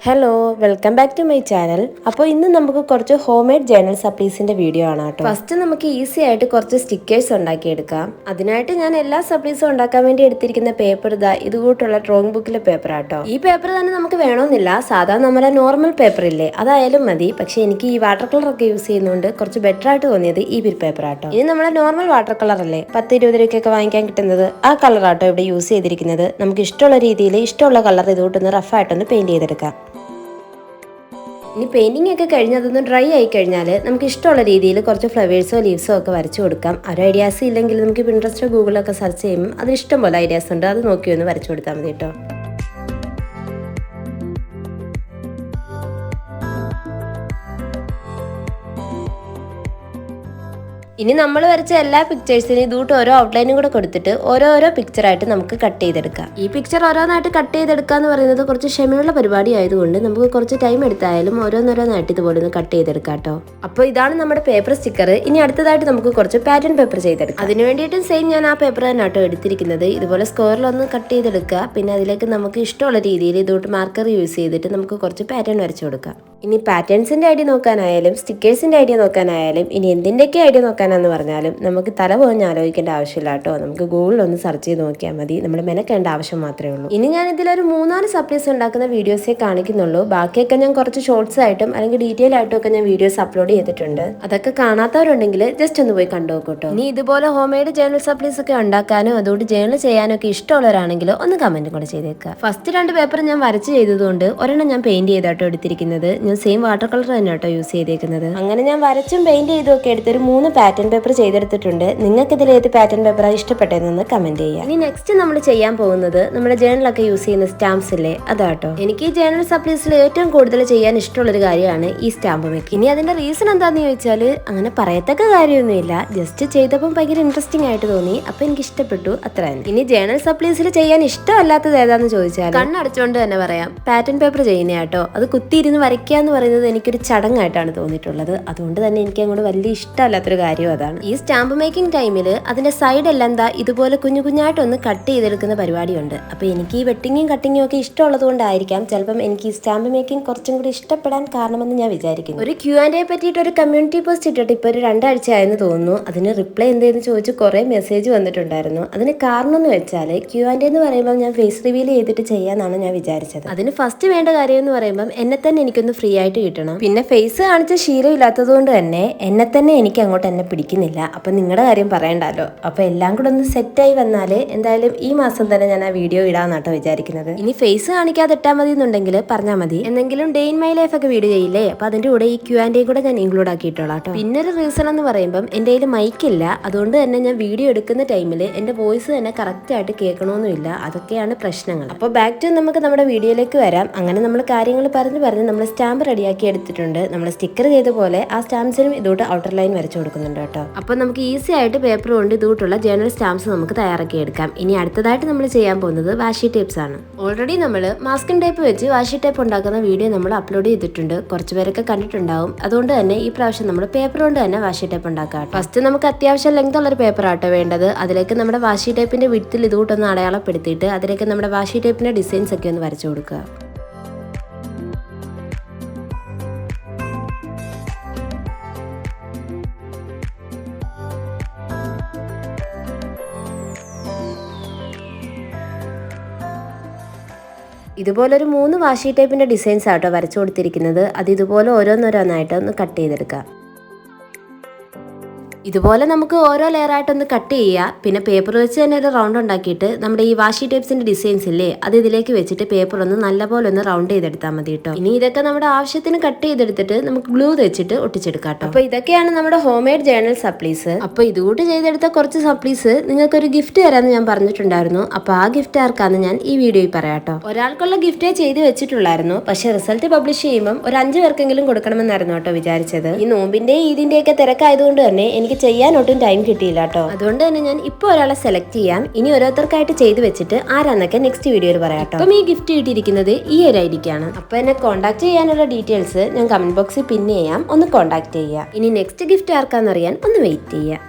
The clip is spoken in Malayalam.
Hello welcome back to my channel. അപ്പോൾ ഇന്ന് നമുക്ക് കുറച്ച് ഹോം മെയ്ഡ് ജേർണൽ സപ്ലീസിന്റെ വീഡിയോ ആണ് കേട്ടോ. ഫസ്റ്റ് നമുക്ക് ഈസി ആയിട്ട് കുറച്ച് സ്റ്റിക്കേഴ്സ് ഉണ്ടാക്കിയെടുക്കാം. അതിനായിട്ട് ഞാൻ എല്ലാ സപ്ലീസും ഉണ്ടാക്കാൻ വേണ്ടി എടുത്തിരിക്കുന്ന പേപ്പർ ഇതുകൂട്ടുള്ള ഡ്രോയിങ് ബുക്കിലെ പേപ്പർ ആട്ടോ. ഈ പേപ്പർ തന്നെ നമുക്ക് വേണമെന്നില്ല, സാധാരണ നമ്മുടെ നോർമൽ പേപ്പർ ഇല്ലേ അതായാലും മതി. പക്ഷെ എനിക്ക് ഈ വാട്ടർ കളർ ഒക്കെ യൂസ് ചെയ്യുന്നതുകൊണ്ട് കുറച്ച് ബെറ്റർ ആയിട്ട് തോന്നിയത് ഈ ബിൽ പേപ്പർ ആട്ടോ. ഇനി നമ്മുടെ നോർമൽ വാട്ടർ കളർ അല്ലേ 10-20 രൂപയ്ക്കൊക്കെ വാങ്ങിക്കാൻ കിട്ടുന്നത്, ആ കളർ ആട്ടോ ഇവിടെ യൂസ് ചെയ്തിരിക്കുന്നത്. നമുക്ക് ഇഷ്ടമുള്ള രീതിയിൽ ഇഷ്ടമുള്ള കളർ ഇതുകൂട്ടൊന്ന് റഫായിട്ടൊന്ന് പെയിന്റ് ചെയ്തെടുക്കാം. ഇനി പെയിന്റിംഗ് ഒക്കെ കഴിഞ്ഞ് അതൊന്ന് ഡ്രൈ ആയി കഴിഞ്ഞാൽ നമുക്ക് ഇഷ്ടമുള്ള രീതിയിൽ കുറച്ച് ഫ്ലവേഴ്സോ ലീവ്സോ ഒക്കെ വരച്ചു കൊടുക്കാം. ഒരു ഐഡിയാസ് ഇല്ലെങ്കിൽ നമുക്ക് പിൻട്രസ്റ്റോ ഗൂഗിളൊക്കെ സെർച്ച് ചെയ്യുമ്പോൾ അതിന് ഇഷ്ടം പോലെ ഐഡിയാസ് ഉണ്ട്, അത് നോക്കി ഒന്ന് വരച്ചു കൊടുത്താൽ മതി കേട്ടോ. ഇനി നമ്മൾ വരച്ച എല്ലാ പിക്ചേഴ്സിനും ഇതുകൂട്ട് ഓരോ ഔട്ട്ലൈനും കൂടെ കൊടുത്തിട്ട് ഓരോരോ പിക്ചറായിട്ട് നമുക്ക് കട്ട് ചെയ്തെടുക്കാം. ഈ പിക്ചർ ഓരോന്നായിട്ട് കട്ട് ചെയ്തെടുക്കുക എന്ന് പറയുന്നത് കുറച്ച് ക്ഷമയുള്ള പരിപാടി ആയതുകൊണ്ട് നമുക്ക് കുറച്ച് ടൈം എടുത്തായാലും ഓരോന്നോരോന്നായിട്ട് ഇതുപോലെ ഒന്ന് കട്ട് ചെയ്തെടുക്കാം കേട്ടോ. അപ്പോൾ ഇതാണ് നമ്മുടെ പേപ്പർ സ്റ്റിക്കർ. ഇനി അടുത്തതായിട്ട് നമുക്ക് കുറച്ച് പാറ്റേൺ പേപ്പർ ചെയ്തെടുക്കാം. അതിന് വേണ്ടിയിട്ടും സെയിം ഞാൻ ആ പേപ്പർ തന്നെ കേട്ടോ എടുത്തിരിക്കുന്നത്. ഇതുപോലെ സ്ക്വയറിലൊന്ന് കട്ട് ചെയ്തെടുക്കുക. പിന്നെ അതിലേക്ക് നമുക്ക് ഇഷ്ടമുള്ള രീതിയിൽ ഇതുകൊണ്ട് മാർക്കർ യൂസ് ചെയ്തിട്ട് നമുക്ക് കുറച്ച് പാറ്റേൺ വരച്ചു കൊടുക്കാം. ഇനി പാറ്റേൺസിന്റെ ഐഡിയ നോക്കാനായാലും സ്റ്റിക്കേഴ്സിന്റെ ഐഡിയ നോക്കാനായാലും ഇനി എന്തിൻ്റെയൊക്കെ ഐഡിയ നോക്കാനാന്ന് പറഞ്ഞാലും നമുക്ക് തല പോഞ്ഞ് ആലോചിക്കേണ്ട ആവശ്യമില്ല കേട്ടോ. നമുക്ക് ഗൂഗിളിൽ ഒന്ന് സെർച്ച് ചെയ്ത് നോക്കിയാൽ മതി, നമ്മൾ മെനക്കേണ്ട ആവശ്യം മാത്രമേ ഉള്ളൂ. ഇനി ഞാൻ ഇതിലൊരു 3-4 സപ്ലീസ് ഉണ്ടാക്കുന്ന വീഡിയോസേ കാണിക്കുന്നുള്ളൂ. ബാക്കിയൊക്കെ ഞാൻ കുറച്ച് ഷോർട്സ് ആയിട്ടും അല്ലെങ്കിൽ ഡീറ്റെയിൽ ആയിട്ടും ഒക്കെ ഞാൻ വീഡിയോസ് അപ്ലോഡ് ചെയ്തിട്ടുണ്ട്. അതൊക്കെ കാണാത്തവരുണ്ടെങ്കിൽ ജസ്റ്റ് ഒന്ന് പോയി കണ്ടു നോക്കൂട്ടോ. ഇനി ഇതുപോലെ ഹോം മെയ്ഡ് ജേർണൽ സപ്ലീസ് ഒക്കെ ഉണ്ടാക്കാനും അതുകൊണ്ട് ജേർണൽ ചെയ്യാനും ഒക്കെ ഇഷ്ടമുള്ളവരാണെങ്കിൽ ഒന്ന് കമന്റ് കൂടെ ചെയ്തേക്കുക. ഫസ്റ്റ് 2 പേപ്പർ ഞാൻ വരച്ച് ചെയ്തതുകൊണ്ട് ഒരെണ്ണം ഞാൻ പെയിന്റ് ചെയ്താട്ടോ എടുത്തിരിക്കുന്നത്. ഞാൻ സെയിം വാട്ടർ കളർ തന്നെ കേട്ടോ യൂസ് ചെയ്തേക്കുന്നത്. അങ്ങനെ ഞാൻ വരച്ചും പെയിന്റ് ചെയ്തും ഒക്കെ എടുത്തൊരു 3 പാറ്റേൺ പേപ്പർ ചെയ്തെടുത്തിട്ടുണ്ട്. നിങ്ങൾക്ക് ഇതിൽ ഏത് പാറ്റേൺ പേപ്പറാണ് ഇഷ്ടപ്പെട്ടതെന്ന് കമന്റ് ചെയ്യാം. ഇനി നെക്സ്റ്റ് നമ്മൾ ചെയ്യാൻ പോകുന്നത് നമ്മുടെ ജേർണലൊക്കെ യൂസ് ചെയ്യുന്ന സ്റ്റാമ്പ്സ് ഇല്ലേ അതാട്ടോ. എനിക്ക് ഈ ജേർണൽ സപ്ലീസിൽ ഏറ്റവും കൂടുതൽ ചെയ്യാൻ ഇഷ്ടമുള്ളൊരു കാര്യമാണ് ഈ സ്റ്റാമ്പ് മേക്കിംഗ്. ഇനി അതിന്റെ റീസൺ എന്താണെന്ന് ചോദിച്ചാൽ അങ്ങനെ പറയത്തക്ക കാര്യമൊന്നുമില്ല, ജസ്റ്റ് ചെയ്തപ്പോൾ ഭയങ്കര ഇൻട്രസ്റ്റിംഗ് ആയിട്ട് തോന്നി, അപ്പൊ എനിക്ക് ഇഷ്ടപ്പെട്ടു, അത്ര തന്നെ. ഇനി ജേർണൽ സപ്ലീസിൽ ചെയ്യാൻ ഇഷ്ടമല്ലാത്തത് ഏതാന്ന് ചോദിച്ചാൽ കണ്ണടച്ചുകൊണ്ട് തന്നെ പറയാം, പാറ്റേൺ പേപ്പർ ചെയ്യുന്ന കേട്ടോ. അത് കുത്തിയിരുന്ന് വരയ്ക്കുക എന്ന് പറയുന്നത് എനിക്കൊരു ചടങ്ങായിട്ടാണ് തോന്നിയിട്ടുള്ളത്. അതുകൊണ്ട് തന്നെ എനിക്ക് അങ്ങോട്ട് വലിയ ഇഷ്ടമല്ലാത്തൊരു കാര്യം അതാണ്. ഈ സ്റ്റാമ്പ് മേക്കിംഗ് ടൈമിൽ അതിന്റെ സൈഡെല്ലാം ഇതുപോലെ കുഞ്ഞു കുഞ്ഞായിട്ടൊന്ന് കട്ട് ചെയ്തെടുക്കുന്ന പരിപാടിയുണ്ട്. അപ്പൊ എനിക്ക് ഈ വെട്ടിങ്ങും കട്ടിങ്ങും ഒക്കെ ഇഷ്ടമുള്ളത് കൊണ്ടായിരിക്കാം ചിലപ്പം എനിക്ക് ഈ സ്റ്റാമ്പ് മേക്കിംഗ് കുറച്ചും കൂടി ഇഷ്ടപ്പെടാൻ കാരണമെന്ന് ഞാൻ വിചാരിക്കുന്നു. ഒരു Q&A പറ്റിയിട്ട് ഒരു കമ്മ്യൂണിറ്റി പോസ്റ്റ് ഇട്ടിട്ട് ഇപ്പൊ ഒരു 2 ആഴ്ച ആയെന്ന് തോന്നുന്നു. അതിന് റിപ്ലൈ എന്തെന്ന് ചോദിച്ച് കുറെ മെസ്സേജ് വന്നിട്ടുണ്ടായിരുന്നു. അതിന് കാരണം എന്ന് വെച്ചാൽ Q&A എന്ന് പറയുമ്പോൾ ഞാൻ ഫേസ് റിവീൽ ചെയ്തിട്ട് ചെയ്യാന്നാണ് ഞാൻ വിചാരിച്ചത്. അതിന് ഫസ്റ്റ് വേണ്ട കാര്യം എന്ന് പറയുമ്പോൾ എന്നെ തന്നെ എനിക്കൊന്ന് ഫ്രീ ആയിട്ട് കിട്ടണം. പിന്നെ ഫേസ് കാണിച്ച ശീലം ഇല്ലാത്തത് കൊണ്ട് തന്നെ എന്നെ തന്നെ എനിക്ക് അങ്ങോട്ട് എന്നെ പിടിക്കുന്നില്ല. അപ്പൊ നിങ്ങളുടെ കാര്യം പറയണ്ടല്ലോ. അപ്പൊ എല്ലാം കൂടെ ഒന്ന് സെറ്റായി വന്നാല് എന്തായാലും ഈ മാസം തന്നെ ഞാൻ ആ വീഡിയോ ഇടാന്നാട്ടോ വിചാരിക്കുന്നത്. ഇനി ഫേസ് കാണിക്കാതെ ഇട്ടാൽ മതി എന്നുണ്ടെങ്കിൽ പറഞ്ഞാൽ മതി. എന്തെങ്കിലും ഡേ ഇൻ മൈ ലൈഫ് ഒക്കെ വീഡിയോ ചെയ്യില്ലേ, അപ്പൊ അതിന്റെ കൂടെ ഈ Q&A കൂടെ ഞാൻ ഇൻക്ലൂഡ് ആക്കിയിട്ടോളാം കേട്ടോ. പിന്നെ ഒരു റീസൺ എന്ന് പറയുമ്പോൾ എന്റെ കയ്യിൽ മൈക്കില്ല, അതുകൊണ്ട് തന്നെ ഞാൻ വീഡിയോ എടുക്കുന്ന ടൈമിൽ എന്റെ വോയിസ് തന്നെ കറക്റ്റ് ആയിട്ട് കേൾക്കണമെന്നില്ല. അതൊക്കെയാണ് പ്രശ്നങ്ങൾ. അപ്പോൾ ബാക്ക് ടു നമുക്ക് നമ്മുടെ വീഡിയോയിലേക്ക് വരാം. അങ്ങനെ നമ്മൾ കാര്യങ്ങൾ പറഞ്ഞ് നമ്മൾ സ്റ്റാമ്പ് റെഡിയാക്കി എടുത്തിട്ടുണ്ട്. നമ്മൾ സ്റ്റിക്കർ ചെയ്ത പോലെ ആ സ്റ്റാമ്പ്സിനും ഇതോട്ട് ഔട്ടർ ലൈൻ വരച്ചു കൊടുക്കുന്നുണ്ട് കേട്ടോ. അപ്പോൾ നമുക്ക് ഈസി ആയിട്ട് പേപ്പർ കൊണ്ട് ഇതോട്ടുള്ള ജേർണൽ സ്റ്റാമ്പ്സ് നമുക്ക് തയ്യാറാക്കി എടുക്കാം. ഇനി അടുത്തതായിട്ട് നമ്മൾ ചെയ്യാൻ പോകുന്നത് വാഷി ടേപ്സ് ആണ്. ഓൾറെഡി നമ്മൾ മാസ്കിംഗ് ടേപ്പ് വെച്ച് വാഷി ടേപ്പ് ഉണ്ടാക്കുന്ന വീഡിയോ നമ്മൾ അപ്ലോഡ് ചെയ്തിട്ടുണ്ട്. കുറച്ച് പേരൊക്കെ കണ്ടിട്ടുണ്ടാവും. അതുകൊണ്ട് തന്നെ ഈ പ്രാവശ്യം നമ്മൾ പേപ്പർ കൊണ്ട് തന്നെ വാഷി ടേപ്പ് ഉണ്ടാക്കാം. ഫസ്റ്റ് നമുക്ക് അത്യാവശ്യം ലെങ്ത് ഉള്ളൊരു പേപ്പർ ആട്ടോ വേണ്ടത്. അതിലേക്ക് നമ്മുടെ വാഷി ടേപ്പിന്റെ വിഡ്ത്തിൽ ഇതുകൂട്ടൊന്ന് അടയാളപ്പെടുത്തിയിട്ട് അതിലേക്ക് നമ്മുടെ വാഷി ടേപ്പിന്റെ ഡിസൈൻസ് ഒക്കെ ഒന്ന് വരച്ചു കൊടുക്കുക. ഇതുപോലെ ഒരു 3 വാഷി ടൈപ്പിന്റെ ഡിസൈൻസ് ആട്ടോ വരച്ചു കൊടുത്തിരിക്കുന്നത്. അത് ഇതുപോലെ ഓരോന്നോരോന്നായിട്ട് ഒന്ന് കട്ട് ചെയ്തെടുക്കാം. ഇതുപോലെ നമുക്ക് ഓരോ ലെയറായിട്ടൊന്ന് കട്ട് ചെയ്യുക. പിന്നെ പേപ്പർ വെച്ച് തന്നെ ഒരു റൗണ്ട് ഉണ്ടാക്കിയിട്ട് നമ്മുടെ ഈ വാഷി ടേപ്സിന്റെ ഡിസൈൻസ് ഇല്ലേ അത് ഇതിലേക്ക് വെച്ചിട്ട് പേപ്പർ ഒന്ന് നല്ലപോലെ ഒന്ന് റൗണ്ട് ചെയ്തെടുത്താൽ മതി കേട്ടോ. ഇനി ഇതൊക്കെ നമ്മുടെ ആവശ്യത്തിന് കട്ട് ചെയ്തെടുത്തിട്ട് നമുക്ക് ഗ്ലൂ വെച്ചിട്ട് ഒട്ടിച്ചെടുക്കാം കേട്ടോ. അപ്പൊ ഇതൊക്കെയാണ് നമ്മുടെ ഹോം മെയ്ഡ് ജേർണൽ സപ്ലീസ്. അപ്പൊ ഇതുകൂട്ട് ചെയ്തെടുത്ത കുറച്ച് സപ്ലീസ് നിങ്ങൾക്കൊരു ഗിഫ്റ്റ് തരാമെന്ന് ഞാൻ പറഞ്ഞിട്ടുണ്ടായിരുന്നു. അപ്പൊ ആ ഗിഫ്റ്റ് ആർക്കാന്ന് ഞാൻ ഈ വീഡിയോയിൽ പറയാം കേട്ടോ. ഒരാൾക്കുള്ള ഗിഫ്റ്റേ ചെയ്ത് വെച്ചിട്ടുള്ളായിരുന്നു. പക്ഷെ റിസൾട്ട് പബ്ലിഷ് ചെയ്യുമ്പോൾ ഒരു 5 പേർക്കെങ്കിലും കൊടുക്കണമെന്നായിരുന്നു കേട്ടോ വിചാരിച്ചത്. ഈ നോമ്പിന്റെ ഈദിന്റെ ഒക്കെ തിരക്കായതുകൊണ്ട് തന്നെ എനിക്ക് ചെയ്യാൻ ഒട്ടും ടൈം കിട്ടിയില്ല കേട്ടോ. അതുകൊണ്ട് തന്നെ ഞാൻ ഇപ്പൊ ഒരാളെ സെലക്ട് ചെയ്യാം. ഇനി ഓരോരുത്തർക്കായിട്ട് ചെയ്ത് വെച്ചിട്ട് ആരാന്നൊക്കെ നെക്സ്റ്റ് വീഡിയോയിൽ പറയാം കേട്ടോ. അപ്പം ഈ ഗിഫ്റ്റ് കിട്ടിയിരിക്കുന്നത് ഈ ഒരു ഐഡിക്കാണ്. അപ്പൊ എന്നെ കോൺടാക്ട് ചെയ്യാനുള്ള ഡീറ്റെയിൽസ് ഞാൻ കമന്റ് ബോക്സിൽ പിൻ ചെയ്യാം, ഒന്ന് കോൺടാക്ട് ചെയ്യാം. ഇനി നെക്സ്റ്റ് ഗിഫ്റ്റ് ആർക്കാന്നറിയാൻ ഒന്ന് വെയിറ്റ് ചെയ്യാം.